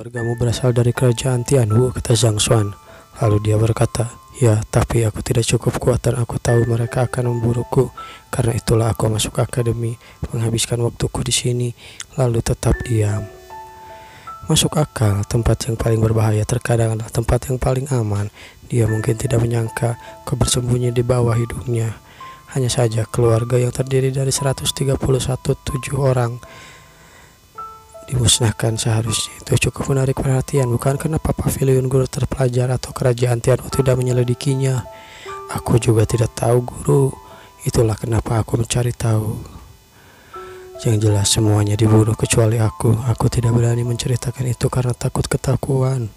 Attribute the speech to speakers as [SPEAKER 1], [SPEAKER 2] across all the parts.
[SPEAKER 1] Keluargamu berasal dari kerajaan Tianwu, kata Zhang Xuan. Lalu dia berkata, ya, tapi aku tidak cukup kuat dan aku tahu mereka akan memburuku. Karena itulah aku masuk akademi, menghabiskan waktuku di sini, lalu tetap diam. Masuk akal, tempat yang paling berbahaya terkadang adalah tempat yang paling aman. Dia mungkin tidak menyangka kau bersembunyi di bawah hidungnya. Hanya saja keluarga yang terdiri dari 131 orang dimusnahkan seharusnya itu cukup menarik perhatian, bukan? Kenapa pavilion guru terpelajar atau kerajaan Tianwu tidak menyelidikinya? Aku juga tidak tahu, guru. Itulah kenapa aku mencari tahu. Yang jelas semuanya dibunuh kecuali aku. Aku tidak berani menceritakan itu karena takut ketakuan.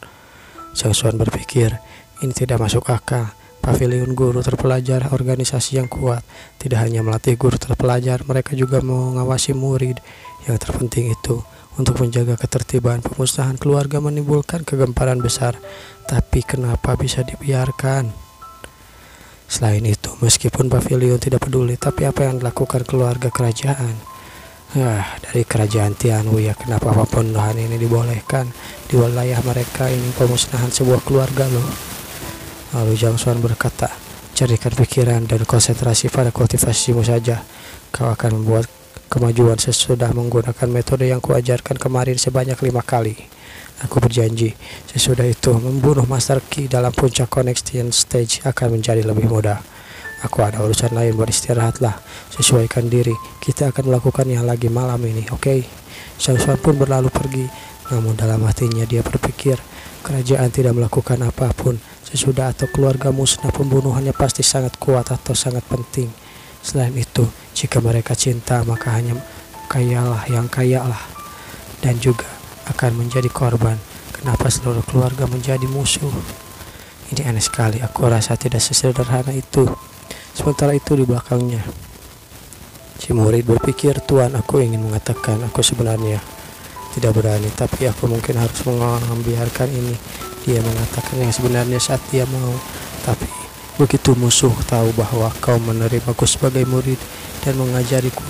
[SPEAKER 1] Zhang Xuan berpikir, ini tidak masuk akal. Pavilion guru terpelajar organisasi yang kuat. Tidak hanya melatih guru terpelajar, mereka juga mengawasi murid. Yang terpenting itu, untuk menjaga ketertiban, pemusnahan keluarga menimbulkan kegemparan besar. Tapi kenapa bisa dibiarkan? Selain itu, meskipun pavilion tidak peduli, tapi apa yang dilakukan keluarga kerajaan? Dari kerajaan Tianwu, ya, kenapa pembunuhan ini dibolehkan? Di wilayah mereka ini pemusnahan sebuah keluarga loh. Lalu Zhang Xuan berkata, carikan pikiran dan konsentrasi pada kultivasimu saja. Kau akan membuat kemajuan sesudah menggunakan metode yang kuajarkan kemarin sebanyak 5 kali. Aku berjanji, sesudah itu membunuh Master Qi dalam puncak connection stage akan menjadi lebih mudah. Aku ada urusan lain, beristirahatlah, sesuaikan diri. Kita akan melakukannya lagi malam ini, oke? Zhang Xuan pun berlalu pergi, namun dalam hatinya dia berpikir, kerajaan tidak melakukan apapun. Sesudah atau keluarga musnah, pembunuhannya pasti sangat kuat atau sangat penting. Selain itu, jika mereka cinta, maka hanya kayalah yang kayalah dan juga akan menjadi korban. Kenapa seluruh keluarga menjadi musuh? Ini aneh sekali, aku rasa tidak sesederhana itu. Sementara itu di belakangnya, si murid berpikir, Tuan, aku ingin mengatakan aku sebenarnya tidak berani, tapi aku mungkin harus membiarkan ini. Dia mengatakan yang sebenarnya saat dia mau, tapi begitu musuh tahu bahwa kau menerimaku sebagai murid dan mengajariku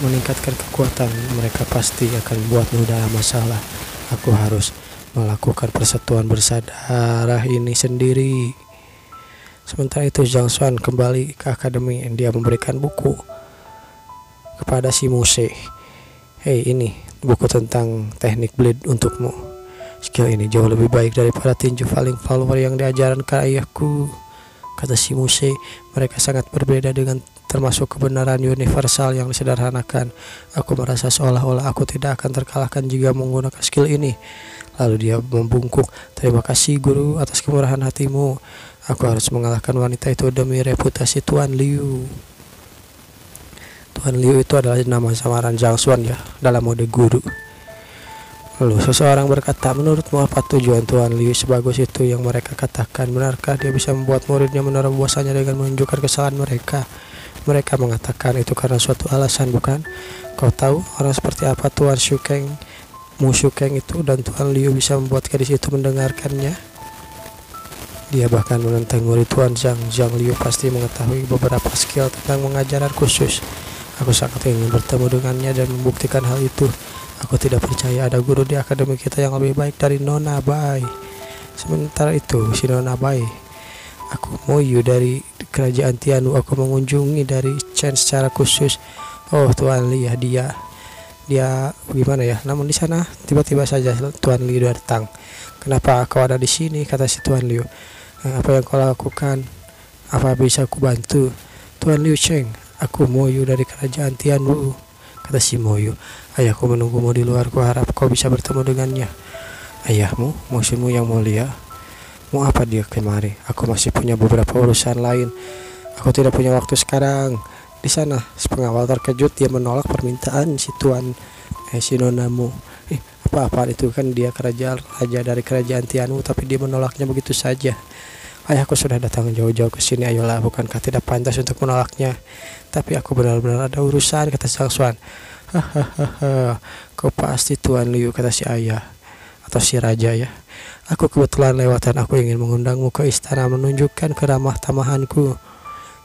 [SPEAKER 1] meningkatkan kekuatan, mereka pasti akan membuatmu dalam masalah. Aku harus melakukan persatuan bersaudara ini sendiri. Sementara itu Zhang Xuan kembali ke akademi. Dia memberikan buku kepada si Muse. Hei, ini buku tentang teknik bleed untukmu. Skill ini jauh lebih baik daripada tinju falling flower yang diajarkan ke ayahku, kata si Muse. Mereka sangat berbeda dengan termasuk kebenaran universal yang disederhanakan. Aku merasa seolah-olah aku tidak akan terkalahkan jika menggunakan skill ini. Lalu dia membungkuk, terima kasih guru atas kemurahan hatimu. Aku harus mengalahkan wanita itu demi reputasi Tuan Liu. Tuan Liu itu adalah nama samaran Zhang Xuan, ya, dalam mode guru. Lalu seseorang berkata, menurutmu apa tujuan Tuan Liu sebagus itu yang mereka katakan? Benarkah dia bisa membuat muridnya menerima bahwasanya dengan menunjukkan kesalahan mereka? Mereka mengatakan itu karena suatu alasan, bukan? Kau tahu orang seperti apa Tuan Shukeng, Mu Shukeng itu, dan Tuan Liu bisa membuat gadis itu mendengarkannya? Dia bahkan menentang murid Tuan Zhang Liu pasti mengetahui beberapa skill tentang pengajaran khusus. Aku sangat ingin bertemu dengannya dan membuktikan hal itu. Aku tidak percaya ada guru di akademi kita yang lebih baik dari Nona Bai. Sementara itu, si Nona Bai, aku Moyu dari kerajaan Tianwu, aku mengunjungi dari Chen secara khusus. Oh Tuan Li, ya, dia gimana ya? Namun di sana tiba-tiba saja Tuan Liu datang. Kenapa kau ada di sini? Kata si Tuan Liu. Apa yang kau lakukan? Apa bisa aku bantu? Tuan Liu Cheng, aku Moyu dari kerajaan Tianwu, kata si Moyu. Ayahku menunggumu di luar, ku harap kau bisa bertemu dengannya. Ayahmu, musuhmu yang mulia? Mau apa dia kemari? Aku masih punya beberapa urusan lain. Aku tidak punya waktu sekarang. Di sana, si pengawal terkejut. Dia menolak permintaan si Tuan si Nonamu. Apa itu kan dia raja dari kerajaan Tianwu, tapi dia menolaknya begitu saja. Ayahku sudah datang jauh-jauh ke sini. Ayolah, bukankah tidak pantas untuk menolaknya? Tapi aku benar-benar ada urusan, kata Zhang Xuan. Hahaha, kau pasti Tuan Liu, kata si ayah atau si raja, ya. Aku kebetulan lewat dan aku ingin mengundangmu ke istana menunjukkan keramah tamahanku.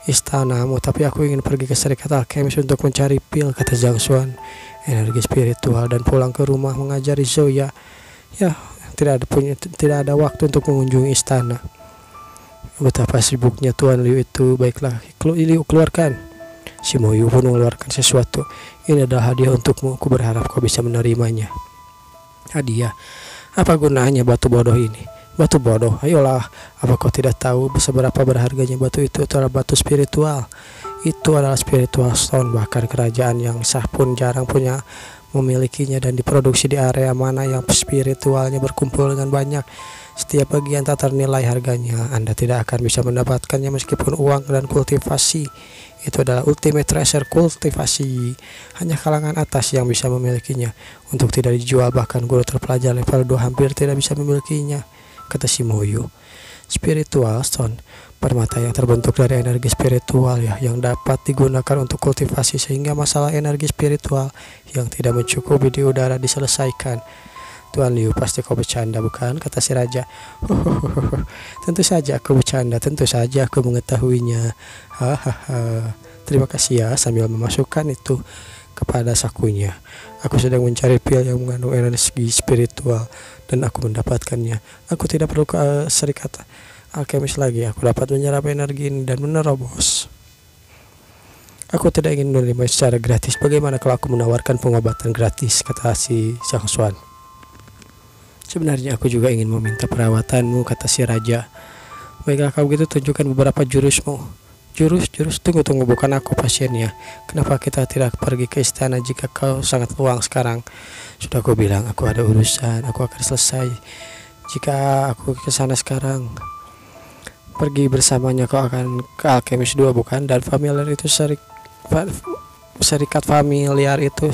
[SPEAKER 1] Istanamu, tapi aku ingin pergi ke Serikat Alkemis untuk mencari pil, kata Zhang Xuan. Energi spiritual dan pulang ke rumah mengajari Zoya. Ya, tidak ada waktu untuk mengunjungi istana. Betapa sibuknya Tuan Liu itu. Baiklah, Liu, keluarkan. Si Moyu pun mengeluarkan sesuatu. Ini adalah hadiah untukmu. Aku berharap kau bisa menerimanya. Hadiah? Apa gunanya batu bodoh ini? Batu bodoh? Ayolah, apa kau tidak tahu seberapa berharganya batu itu? Itu adalah batu spiritual. Itu adalah spiritual stone. Bahkan kerajaan yang sah pun jarang punya memilikinya, dan diproduksi di area mana yang spiritualnya berkumpul dengan banyak. Setiap bagian tak ternilai harganya. Anda tidak akan bisa mendapatkannya meskipun uang dan kultivasi. Itu adalah ultimate treasure, kultivasi. Hanya kalangan atas yang bisa memilikinya. Untuk tidak dijual, bahkan guru terpelajar level 2 hampir tidak bisa memilikinya, kata si Moyu. Spiritual stone, permata yang terbentuk dari energi spiritual yang dapat digunakan untuk kultivasi, sehingga masalah energi spiritual yang tidak mencukupi di udara diselesaikan. Tuan Liu, pasti kau bercanda bukan? Kata si raja. Tentu saja aku bercanda, tentu saja aku mengetahuinya. Hahaha. Terima kasih ya, sambil memasukkan itu kepada sakunya. Aku sedang mencari pil yang mengandung energi spiritual dan aku mendapatkannya. Aku tidak perlu ke serikat alkemis lagi. Aku dapat menyerap energi ini dan menerobos. Aku tidak ingin menerima secara gratis. Bagaimana kalau aku menawarkan pengobatan gratis? Kata si Zhang Xuan. Sebenarnya aku juga ingin meminta perawatanmu, kata si raja. Baiklah, kalau begitu tunjukkan beberapa jurusmu. Jurus? Tunggu, bukan aku pasiennya. Kenapa kita tidak pergi ke istana jika kau sangat luang sekarang? Sudah aku bilang, aku ada urusan, aku akan selesai jika aku ke sana sekarang. Pergi bersamanya kau akan ke Alkemis 2 bukan? Dan familiar itu serikat familiar itu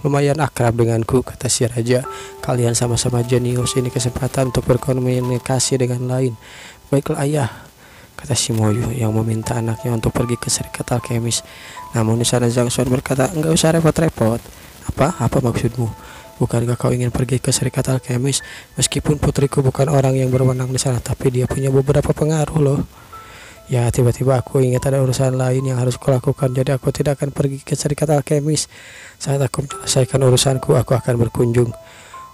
[SPEAKER 1] lumayan akrab denganku, kata si raja. Kalian sama-sama jenius, ini kesempatan untuk berkomunikasi dengan lain. Baiklah ayah, kata si Moyu yang meminta anaknya untuk pergi ke serikat alkemis. Namun di sana Zhang Xuan berkata, enggak usah repot-repot. Apa maksudmu? Bukankah kau ingin pergi ke serikat alkemis? Meskipun putriku bukan orang yang berwenang di sana, tapi dia punya beberapa pengaruh loh. Ya, tiba-tiba aku ingat ada urusan lain yang harus kulakukan, jadi aku tidak akan pergi ke serikat alkemis. Saat aku menyelesaikan urusanku, aku akan berkunjung.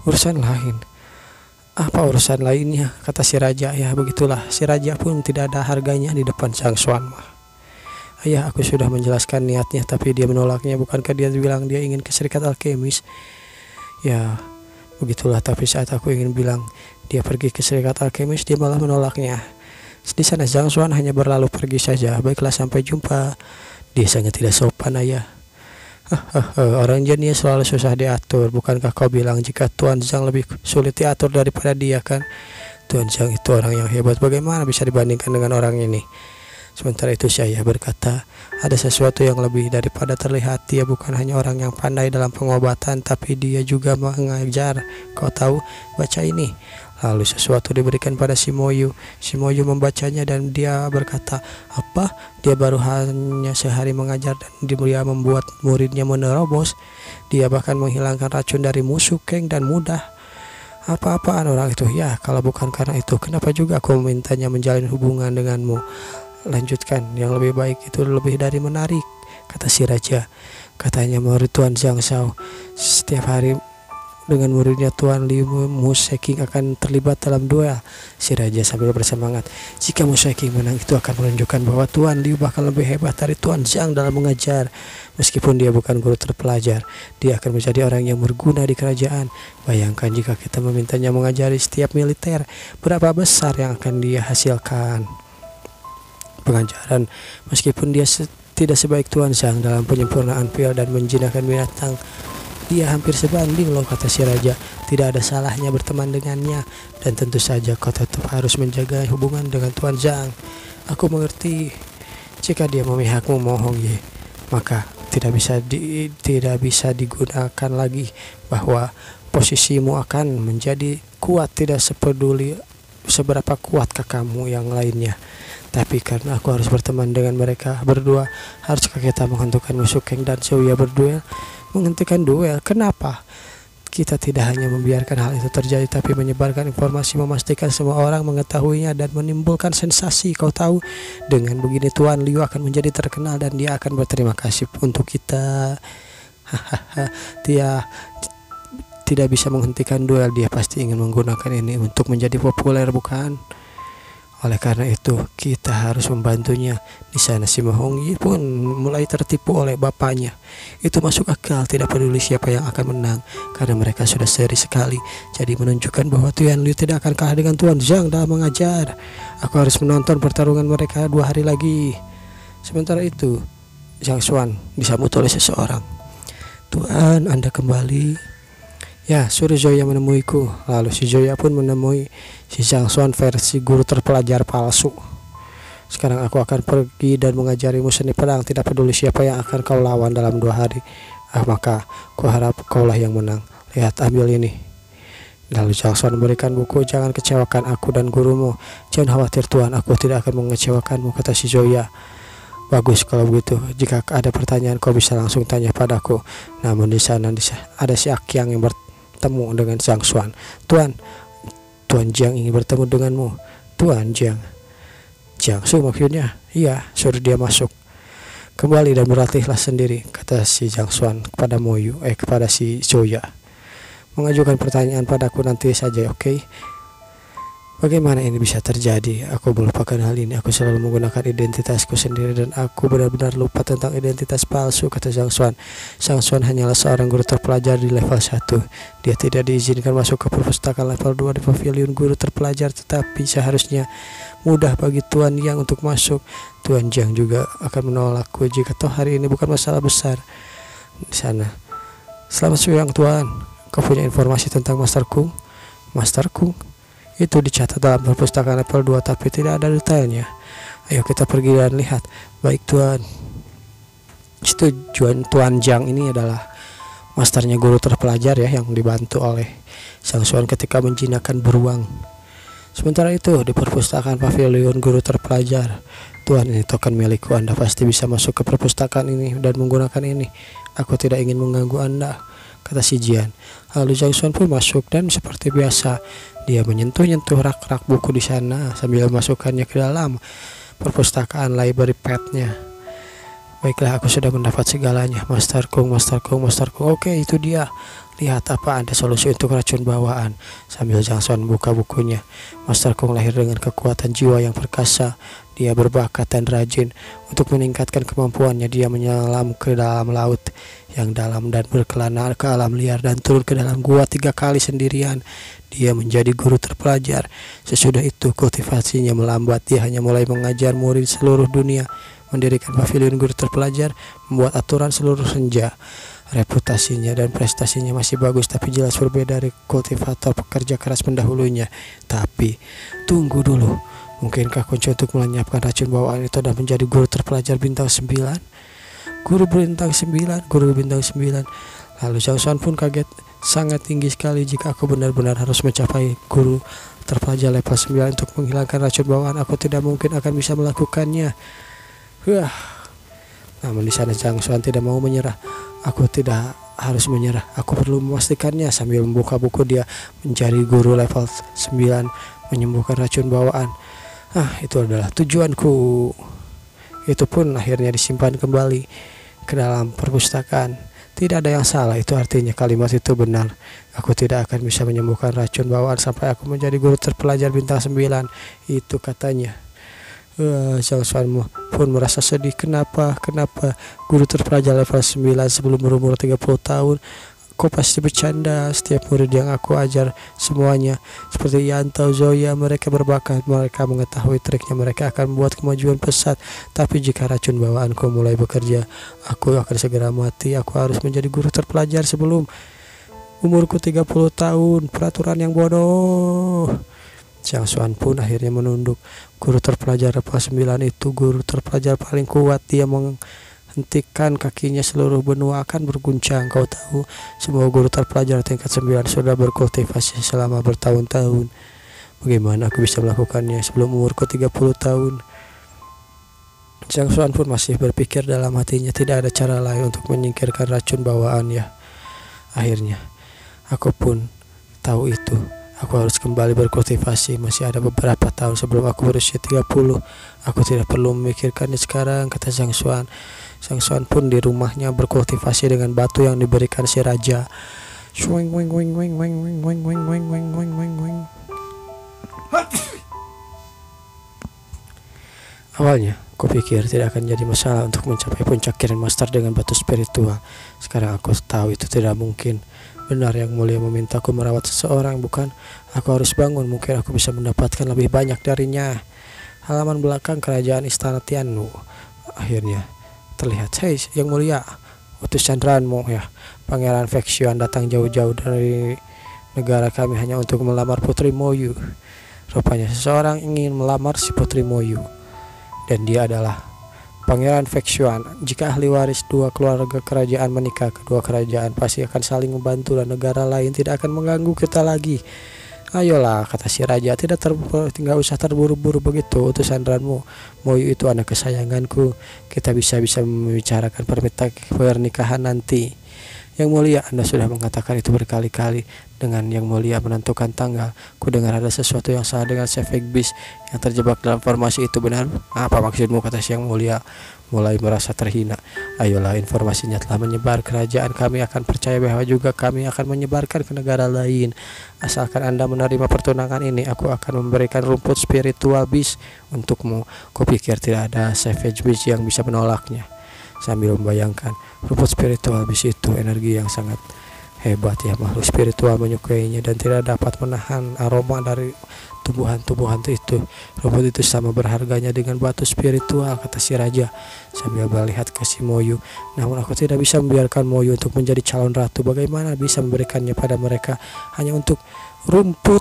[SPEAKER 1] Urusan lain? Apa urusan lainnya? Kata si raja. Ya begitulah, si raja pun tidak ada harganya di depan Zhang Xuan. Ayah, aku sudah menjelaskan niatnya, tapi dia menolaknya. Bukankah dia bilang dia ingin ke serikat alkemis? Ya begitulah, tapi saat aku ingin bilang dia pergi ke serikat alkemis, dia malah menolaknya. Di sana Zhang Xuan hanya berlalu pergi saja. Baiklah, sampai jumpa. Dia sangat tidak sopan ayah. Orang jenius selalu susah diatur. Bukankah kau bilang jika Tuan Zhang lebih sulit diatur daripada dia kan? Tuan Zhang itu orang yang hebat. Bagaimana bisa dibandingkan dengan orang ini? Sementara itu saya berkata, ada sesuatu yang lebih daripada terlihat. Dia bukan hanya orang yang pandai dalam pengobatan, tapi dia juga mengajar. Kau tahu, baca ini. Lalu sesuatu diberikan pada si Moyu. Si Moyu membacanya dan dia berkata, apa? Dia baru hanya sehari mengajar dan dia membuat muridnya menerobos. Dia bahkan menghilangkan racun dari musuh Kang dan mudah. Apa-apaan orang itu? Ya, kalau bukan karena itu, kenapa juga aku memintanya menjalin hubungan denganmu? Lanjutkan, yang lebih baik itu lebih dari menarik, kata si raja. Katanya murid Tuan Zhang Shao setiap hari dengan muridnya Tuan Liu Museking akan terlibat dalam duel. Si raja sambil bersemangat. Jika Museking menang, itu akan menunjukkan bahwa Tuan Liu bahkan lebih hebat dari Tuan Zhang dalam mengajar. Meskipun dia bukan guru terpelajar, dia akan menjadi orang yang berguna di kerajaan. Bayangkan jika kita memintanya mengajari setiap militer, berapa besar yang akan dia hasilkan. Pengajaran, meskipun dia tidak sebaik Tuan Zhang dalam penyempurnaan pil dan menjinakkan binatang, dia hampir sebanding loh, kata si raja. Tidak ada salahnya berteman dengannya, dan tentu saja kau tetap harus menjaga hubungan dengan Tuan Zhang. Aku mengerti. Jika dia memihakmu mohong ye, maka tidak bisa digunakan lagi bahwa posisimu akan menjadi kuat. Tidak sepeduli seberapa kuatkah kamu yang lainnya, tapi karena aku harus berteman dengan mereka berdua, haruskah kita menghentikan musuh Kang dan Xiaoya berduel? Menghentikan duel? Kenapa? Kita tidak hanya membiarkan hal itu terjadi, tapi menyebarkan informasi, memastikan semua orang mengetahuinya dan menimbulkan sensasi. Kau tahu, dengan begini Tuan Liu akan menjadi terkenal dan dia akan berterima kasih untuk kita. Dia tidak bisa menghentikan duel, dia pasti ingin menggunakan ini untuk menjadi populer, bukan? Oleh karena itu kita harus membantunya. Di sana si Mahongyi pun mulai tertipu oleh bapaknya. Itu masuk akal, tidak peduli siapa yang akan menang, karena mereka sudah seri sekali. Jadi menunjukkan bahwa Tuan Liu tidak akan kalah dengan Tuan Zhang dalam mengajar. Aku harus menonton pertarungan mereka 2 hari lagi. Sementara itu Zhang Xuan disambut oleh seseorang. Tuan, Anda kembali. Ya, suruh Zoya menemuiku. Lalu si Zoya pun menemui si Zhang Xuan versi guru terpelajar palsu. Sekarang aku akan pergi dan mengajarimu seni pedang. Tidak peduli siapa yang akan kau lawan dalam 2 hari. Maka ku harap kaulah yang menang. Lihat, ambil ini. Lalu Zhang Xuan memberikan buku. Jangan kecewakan aku dan gurumu. Jangan khawatir Tuan, aku tidak akan mengecewakanmu, kata si Zoya. Bagus kalau begitu. Jika ada pertanyaan kau bisa langsung tanya padaku. Namun di sana ada si Akyang yang bertemu dengan Zhang Xuan. Tuan Jiang ingin bertemu denganmu. Tuan Jiang. Jiangsu maksudnya. Iya, suruh dia masuk. Kembali dan berlatihlah sendiri, kata si Zhang Xuan kepada kepada si Zoya. Mengajukan pertanyaan padaku nanti saja, oke? Bagaimana ini bisa terjadi? Aku melupakan hal ini. Aku selalu menggunakan identitasku sendiri dan aku benar-benar lupa tentang identitas palsu, kata Zhang Xuan. Zhang Xuan hanyalah seorang guru terpelajar di level 1. Dia tidak diizinkan masuk ke perpustakaan level 2 di pavilion guru terpelajar, tetapi seharusnya mudah bagi Tuan Yang untuk masuk. Tuan Jiang juga akan menolakku jika toh hari ini bukan masalah besar. Di sana. Selamat siang Tuan. Kau punya informasi tentang Master Kung? Master Kung? Itu dicatat dalam perpustakaan level 2 tapi tidak ada detailnya. Ayo kita pergi dan lihat. Baik Tuan. Itu Tuan Jiang ini adalah masternya guru terpelajar ya, yang dibantu oleh Zhang Xuan ketika menjinakkan beruang. Sementara itu di perpustakaan pavilion guru terpelajar. Tuan, ini token milikku. Anda pasti bisa masuk ke perpustakaan ini dan menggunakan ini. Aku tidak ingin mengganggu Anda, kata si Jian. Lalu Zhang Xuan pun masuk dan seperti biasa dia menyentuh-nyentuh rak-rak buku di sana sambil memasukkannya ke dalam perpustakaan library pad-nya. Baiklah, aku sudah mendapat segalanya. Master Kung. Oke, itu dia. Lihat, apa ada solusi untuk racun bawaan? Sambil Zhang Xuan membuka bukunya. Master Kung lahir dengan kekuatan jiwa yang perkasa. Dia berbakat dan rajin. Untuk meningkatkan kemampuannya, dia menyelam ke dalam laut yang dalam dan berkelana ke alam liar dan turun ke dalam gua 3 kali sendirian. Dia menjadi guru terpelajar. Sesudah itu kultivasinya melambat. Dia hanya mulai mengajar murid seluruh dunia, mendirikan pavilion guru terpelajar, membuat aturan seluruh senja. Reputasinya dan prestasinya masih bagus, tapi jelas berbeda dari kultivator pekerja keras pendahulunya. Tapi tunggu dulu, mungkinkah kunci untuk melenyapkan racun bawaan itu dan menjadi guru terpelajar bintang 9? Guru bintang 9. Lalu Zhang Xuan pun kaget. Sangat tinggi sekali. Jika aku benar-benar harus mencapai guru terpelajar level 9 untuk menghilangkan racun bawaan, aku tidak mungkin akan bisa melakukannya. Namun di sana Zhang Xuan tidak mau menyerah. Aku tidak harus menyerah. Aku perlu memastikannya. Sambil membuka buku, dia mencari guru level 9 menyembuhkan racun bawaan. Itu adalah tujuanku. Itu pun akhirnya disimpan kembali ke dalam perpustakaan. Tidak ada yang salah, itu artinya kalimat itu benar. Aku tidak akan bisa menyembuhkan racun bawaan sampai aku menjadi guru terpelajar bintang 9. Itu katanya. Zhang Xuan pun merasa sedih. Kenapa guru terpelajar level 9 sebelum berumur 30 tahun? Kau pasti bercanda. Setiap murid yang aku ajar semuanya seperti Yantau, Zoya, mereka berbakat, mereka mengetahui triknya, mereka akan membuat kemajuan pesat. Tapi jika racun bawaanku mulai bekerja, aku akan segera mati. Aku harus menjadi guru terpelajar sebelum umurku 30 tahun. Peraturan yang bodoh. Zhang Xuan pun akhirnya menunduk. Guru terpelajar level 9 itu guru terpelajar paling kuat. Dia menghentikan kakinya, seluruh benua akan berguncang. Kau tahu, semua guru terpelajar tingkat 9 sudah berkultivasi selama bertahun-tahun. Bagaimana aku bisa melakukannya sebelum umurku 30 tahun? Zhang Xuan pun masih berpikir dalam hatinya, tidak ada cara lain untuk menyingkirkan racun bawaan ya. Akhirnya aku pun tahu itu. Aku harus kembali berkultivasi. Masih ada beberapa tahun sebelum aku berusia 30. Aku tidak perlu memikirkannya sekarang, kata Zhang Xuan. Zhang Xuan pun di rumahnya berkultivasi dengan batu yang diberikan si raja. Swing wing wing wing wing wing wing wing wing wing wing wing wing. Awalnya, kupikir tidak akan jadi masalah untuk mencapai puncak Grandmaster dengan batu spiritual. Sekarang aku tahu itu tidak mungkin. Benar Yang Mulia memintaku merawat seseorang, bukan? Aku harus bangun, mungkin aku bisa mendapatkan lebih banyak darinya. Halaman belakang kerajaan Istana Tianwu akhirnya terlihat. Hei, Yang Mulia, utus candraanmu ya. Pangeran Vexian datang jauh-jauh dari negara kami hanya untuk melamar Putri Moyu. Rupanya seseorang ingin melamar si Putri Moyu. Dan dia adalah Pangeran Vexian. Jika ahli waris dua keluarga kerajaan menikah, kedua kerajaan pasti akan saling membantu dan negara lain tidak akan mengganggu kita lagi. Ayolah, kata si raja, tidak usah terburu-buru begitu. Utusan Ranmu, Moyu itu anak kesayanganku. Kita bisa membicarakan pernikahan nanti. Yang Mulia, Anda sudah mengatakan itu berkali-kali. Dengan Yang Mulia menentukan tanggal, ku dengar ada sesuatu yang salah dengan Sefeg Beast yang terjebak dalam formasi itu, benar? Apa maksudmu, kata si Yang Mulia, mulai merasa terhina. Ayolah, informasinya telah menyebar. Kerajaan kami akan percaya bahwa juga kami akan menyebarkan ke negara lain. Asalkan Anda menerima pertunangan ini, aku akan memberikan rumput spiritual beast untukmu. Kupikir tidak ada Savage Beast yang bisa menolaknya. Sambil membayangkan, rumput spiritual beast itu energi yang sangat hebat ya. Makhluk spiritual menyukainya dan tidak dapat menahan aroma dari tumbuhan-tumbuhan itu. Rumput itu sama berharganya dengan batu spiritual, kata si raja sambil melihat ke si Moyu. Namun aku tidak bisa membiarkan Moyu untuk menjadi calon ratu. Bagaimana bisa memberikannya pada mereka hanya untuk rumput?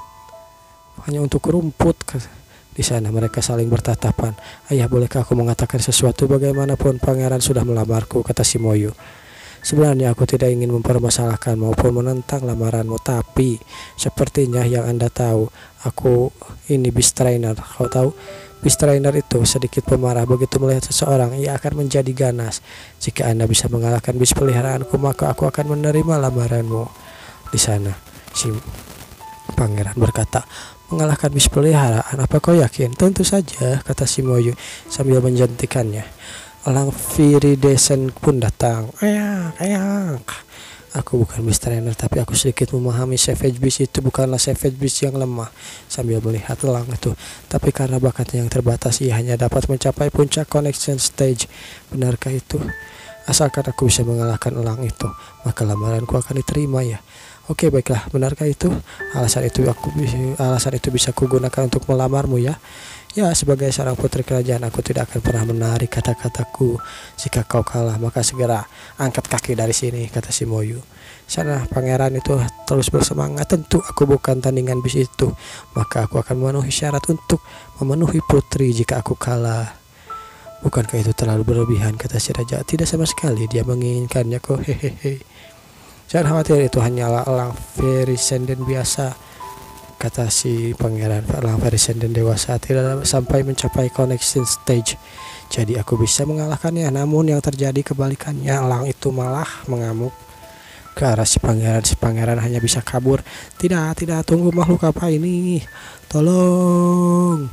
[SPEAKER 1] Di sana mereka saling bertatapan. Ayah, bolehkah aku mengatakan sesuatu? Bagaimanapun pangeran sudah melamarku, kata si Moyu. Sebenarnya aku tidak ingin mempermasalahkan maupun menentang lamaranmu, tapi sepertinya yang Anda tahu, aku ini Beast Trainer. Kau tahu, Beast Trainer itu sedikit pemarah. Begitu melihat seseorang, ia akan menjadi ganas. Jika Anda bisa mengalahkan Beast peliharaanku, maka aku akan menerima lamaranmu. Di sana, si pangeran berkata, mengalahkan Beast peliharaan? Apa kau yakin? Tentu saja, kata si Moyu sambil menjantikannya. Elang Viridescent pun datang. Ayak. Aku bukan Beast Trainer, tapi aku sedikit memahami Savage Beast itu bukanlah Savage Beast yang lemah. Sambil melihat elang itu, tapi karena bakatnya yang terbatas, ia hanya dapat mencapai puncak Connection Stage. Benarkah itu? Asalkan aku bisa mengalahkan elang itu, maka lamaranku akan diterima ya. Oke, baiklah, benarkah itu? Alasan itu bisa kugunakan untuk melamarmu ya. Ya, sebagai seorang putri kerajaan, aku tidak akan pernah menarik kata-kataku. Jika kau kalah, maka segera angkat kaki dari sini, kata si Moyu. Sana pangeran itu terus bersemangat. Tentu aku bukan tandingan bis itu, maka aku akan memenuhi syarat untuk memenuhi putri jika aku kalah. Bukankah itu terlalu berlebihan, kata si raja. Tidak sama sekali, dia menginginkannya kok. Hehehe. Jangan khawatir, itu hanyalah elang Verisenden biasa, kata si pangeran. Elang Verisenden dewasa tidak dapat sampai mencapai Connection Stage, jadi aku bisa mengalahkannya. Namun yang terjadi kebalikannya, elang itu malah mengamuk ke arah si pangeran. Si pangeran hanya bisa kabur. Tidak, tunggu, makhluk apa ini? Tolong.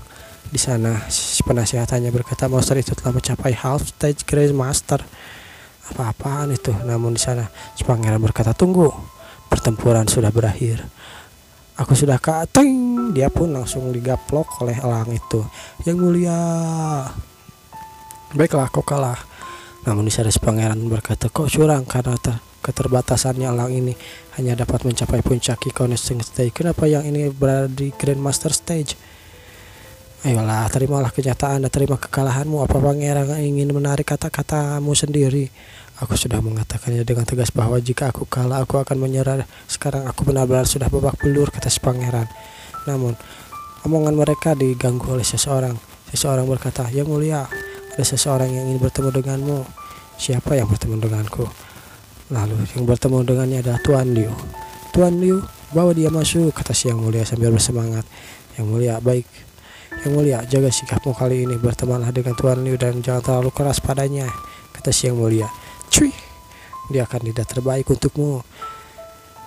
[SPEAKER 1] Di sana si penasihatannya berkata, monster itu telah mencapai half stage Grandmaster. Apa-apaan itu? Namun di sana si pangeran berkata, tunggu, pertempuran sudah berakhir. Aku sudah kateng. Dia pun langsung digaplok oleh elang itu. Yang Mulia, baiklah, kau kalah. Namun di sana si pangeran berkata, kau curang karena keterbatasannya elang ini hanya dapat mencapai puncak Connection Stage. Kenapa yang ini berada di Grandmaster Stage? Ayolah, terimalah kenyataan dan terima kekalahanmu. Apa pangeran ingin menarik kata-katamu sendiri? Aku sudah mengatakannya dengan tegas bahwa jika aku kalah, aku akan menyerah. Sekarang aku benar-benar sudah babak belur, kata si pangeran. Namun omongan mereka diganggu oleh seseorang. Seseorang berkata, Yang Mulia, ada seseorang yang ingin bertemu denganmu. Siapa yang bertemu denganku? Lalu yang bertemu dengannya adalah Tuan Liu. Tuan Liu, bawa dia masuk, kata si Yang Mulia sambil bersemangat. Yang Mulia, baik. Yang Mulia, jaga sikapmu kali ini. Bertemanlah dengan Tuan Liu dan jangan terlalu keras padanya, kata si Yang Mulia. Cuy, dia kandidat terbaik untukmu.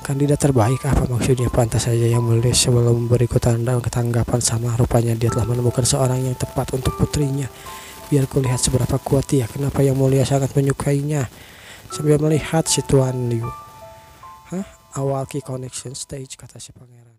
[SPEAKER 1] Kandidat terbaik apa maksudnya? Pantas saja Yang Mulia sebelum memberiku ketanggapan sama. Rupanya dia telah menemukan seorang yang tepat untuk putrinya. Biar ku lihat seberapa kuat dia. Kenapa Yang Mulia sangat menyukainya. Sambil melihat si Tuan Liu. Awal key connection stage, kata si pangeran.